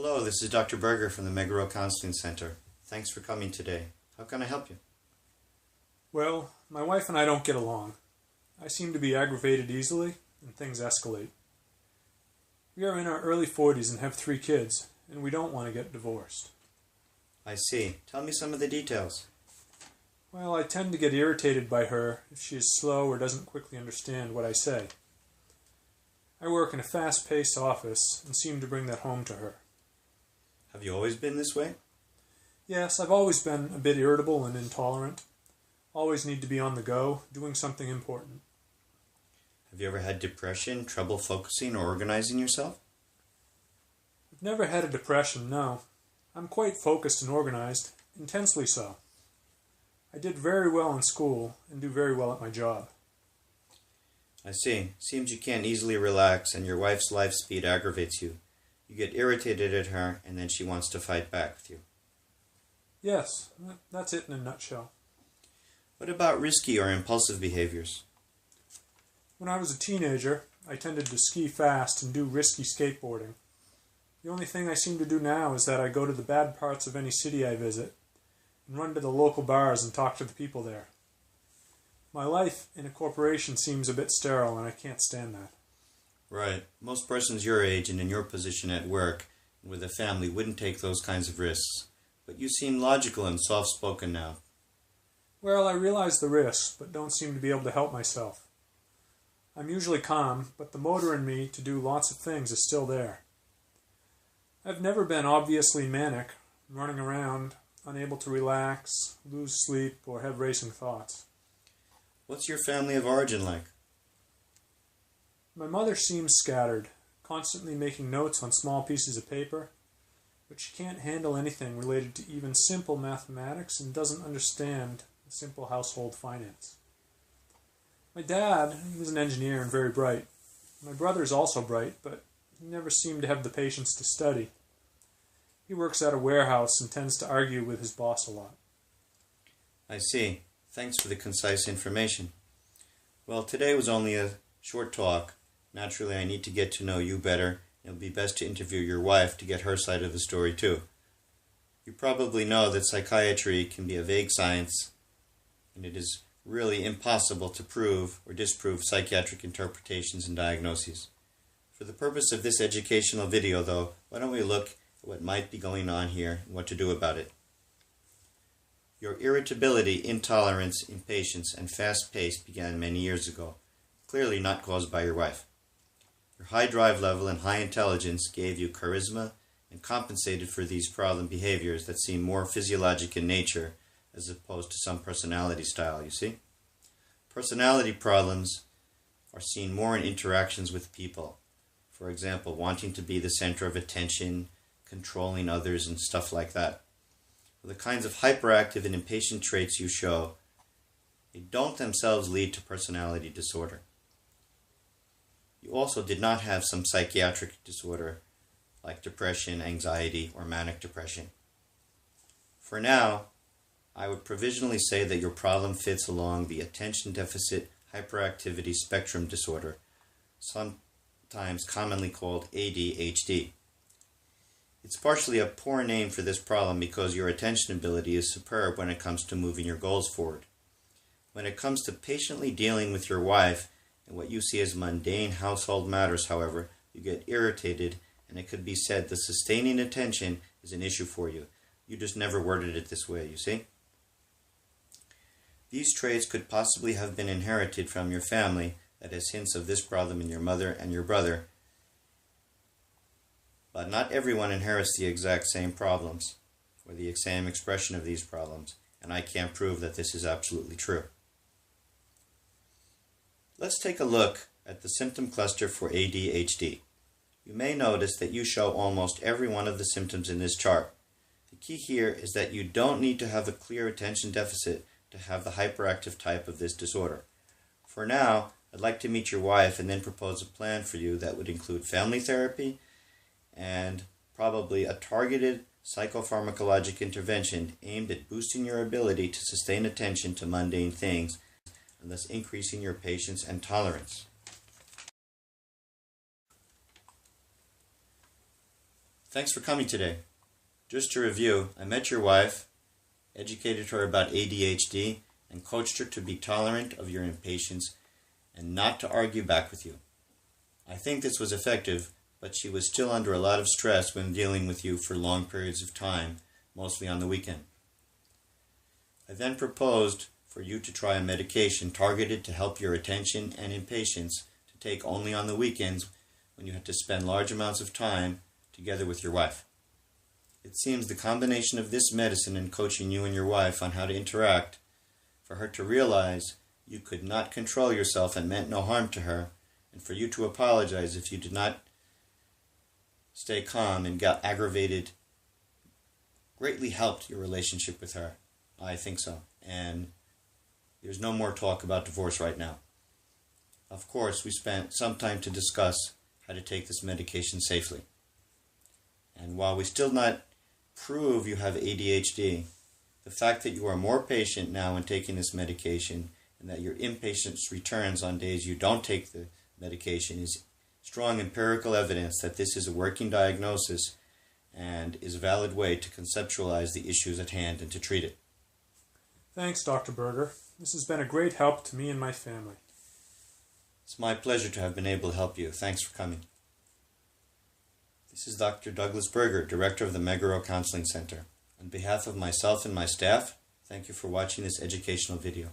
Hello, this is Dr. Berger from the Berger Counseling Center. Thanks for coming today. How can I help you? Well, my wife and I don't get along. I seem to be aggravated easily, and things escalate. We are in our early 40s and have 3 kids, and we don't want to get divorced. I see. Tell me some of the details. Well, I tend to get irritated by her if she is slow or doesn't quickly understand what I say. I work in a fast-paced office and seem to bring that home to her. Have you always been this way? Yes, I've always been a bit irritable and intolerant. Always need to be on the go, doing something important. Have you ever had depression, trouble focusing or organizing yourself? I've never had a depression, no. I'm quite focused and organized, intensely so. I did very well in school and do very well at my job. I see. Seems you can't easily relax and your wife's life speed aggravates you. You get irritated at her and then she wants to fight back with you. Yes, that's it in a nutshell. What about risky or impulsive behaviors? When I was a teenager, I tended to ski fast and do risky skateboarding. The only thing I seem to do now is that I go to the bad parts of any city I visit and run to the local bars and talk to the people there. My life in a corporation seems a bit sterile and I can't stand that. Right. Most persons your age and in your position at work and with a family wouldn't take those kinds of risks. But you seem logical and soft-spoken now. Well, I realize the risks, but don't seem to be able to help myself. I'm usually calm, but the motor in me to do lots of things is still there. I've never been obviously manic, running around, unable to relax, lose sleep, or have racing thoughts. What's your family of origin like? My mother seems scattered, constantly making notes on small pieces of paper, but she can't handle anything related to even simple mathematics and doesn't understand simple household finance. My dad, he was an engineer and very bright. My brother is also bright, but he never seemed to have the patience to study. He works at a warehouse and tends to argue with his boss a lot. I see. Thanks for the concise information. Well, today was only a short talk. Naturally, I need to get to know you better. It'll be best to interview your wife to get her side of the story too. You probably know that psychiatry can be a vague science, and it is really impossible to prove or disprove psychiatric interpretations and diagnoses. For the purpose of this educational video, though, why don't we look at what might be going on here and what to do about it. Your irritability, intolerance, impatience, and fast pace began many years ago, clearly not caused by your wife. Your high drive level and high intelligence gave you charisma and compensated for these problem behaviors that seem more physiologic in nature as opposed to some personality style, you see? Personality problems are seen more in interactions with people. For example, wanting to be the center of attention, controlling others, and stuff like that. The kinds of hyperactive and impatient traits you show, they don't themselves lead to personality disorder. You also did not have some psychiatric disorder like depression, anxiety, or manic depression. For now, I would provisionally say that your problem fits along the attention deficit hyperactivity spectrum disorder, sometimes commonly called ADHD. It's partially a poor name for this problem because your attention ability is superb when it comes to moving your goals forward. When it comes to patiently dealing with your wife and what you see as mundane household matters, however, you get irritated, and it could be said the sustaining attention is an issue for you. You just never worded it this way, you see? These traits could possibly have been inherited from your family that has hints of this problem in your mother and your brother, but not everyone inherits the exact same problems or the same expression of these problems, and I can't prove that this is absolutely true. Let's take a look at the symptom cluster for ADHD. You may notice that you show almost every one of the symptoms in this chart. The key here is that you don't need to have a clear attention deficit to have the hyperactive type of this disorder. For now, I'd like to meet your wife and then propose a plan for you that would include family therapy and probably a targeted psychopharmacologic intervention aimed at boosting your ability to sustain attention to mundane things and thus increasing your patience and tolerance. Thanks for coming today. Just to review, I met your wife, educated her about ADHD, and coached her to be tolerant of your impatience and not to argue back with you. I think this was effective, but she was still under a lot of stress when dealing with you for long periods of time, mostly on the weekend. I then proposed for you to try a medication targeted to help your attention and impatience to take only on the weekends when you had to spend large amounts of time together with your wife. It seems the combination of this medicine and coaching you and your wife on how to interact, for her to realize you could not control yourself and meant no harm to her, and for you to apologize if you did not stay calm and got aggravated, greatly helped your relationship with her. I think so. And there's no more talk about divorce right now. Of course, we spent some time to discuss how to take this medication safely. And while we still not prove you have ADHD, the fact that you are more patient now in taking this medication and that your impatience returns on days you don't take the medication is strong empirical evidence that this is a working diagnosis and is a valid way to conceptualize the issues at hand and to treat it. Thanks, Dr. Berger. This has been a great help to me and my family. It's my pleasure to have been able to help you. Thanks for coming. This is Dr. Douglas Berger, Director of the Berger Counseling Center. On behalf of myself and my staff, thank you for watching this educational video.